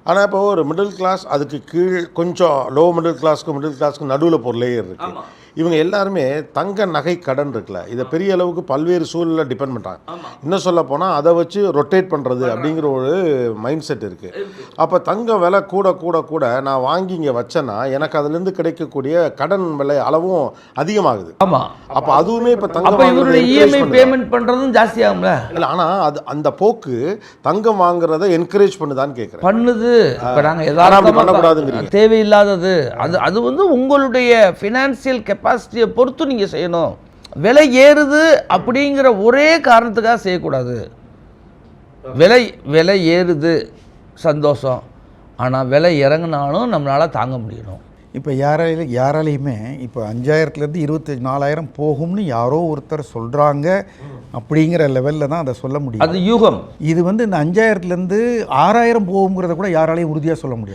ஆனால் இப்போ ஒரு மிடில் கிளாஸ் அதுக்கு கீழ் கொஞ்சம் லோ மிடில் கிளாஸ்க்கு நடுவில் ஒரு லேயர் இருக்குது. இவங்க எல்லாருமே தங்க நகை கடன் இருக்குல்ல, இதை பெரிய அளவுக்கு பல்வேறு சூழலில் டிபெண்ட் பண்ணுறாங்க. இன்னும் சொல்ல போனால் அதை வச்சு ரொட்டேட் பண்ணுறது அப்படிங்கிற ஒரு மைண்ட் செட் இருக்குது. அப்போ தங்க விலை கூட கூட கூட நான் வாங்கி இங்கே வச்சேன்னா எனக்கு அதுலேருந்து கிடைக்கக்கூடிய கடன் விலை அளவும் அதிகமாகுது. ஆமாம். அப்போ அதுவுமே இப்போ அப்போ இவருடைய இஎம்ஐ பேமெண்ட் பண்ணுறதும் ஜாஸ்தி ஆகும்ல. இல்லை, ஆனால் அது அந்த போக்கு தங்கம் வாங்குறத என்கரேஜ் பண்ணுதான்னு கேட்குறேன். பண்ணுது. இப்போ நாங்கள் எதாவது பண்ணக்கூடாதுங்கிறீங்க, தேவையில்லாதது. அது வந்து உங்களுடைய ஃபினான்சியல் கெப்பாசிட்டியை பொறுத்து நீங்கள் செய்யணும். விலை ஏறுது அப்படிங்கிற ஒரே காரணத்துக்காக செய்யக்கூடாது. விலை ஏறுது சந்தோஷம், ஆனால் விலை இறங்கினாலும் நம்மளால் தாங்க முடியணும். இப்போ யாராலையுமே இப்போ 5000லேருந்து 24,000 போகும்னு யாரோ ஒருத்தர் சொல்கிறாங்க அப்படிங்கிற லெவலில் தான் அதை சொல்ல முடியும். அது யூகம். இது வந்து இந்த 5000லேருந்து 6000 போகுங்கிறத கூட யாராலையும் உறுதியாக சொல்ல முடியாது.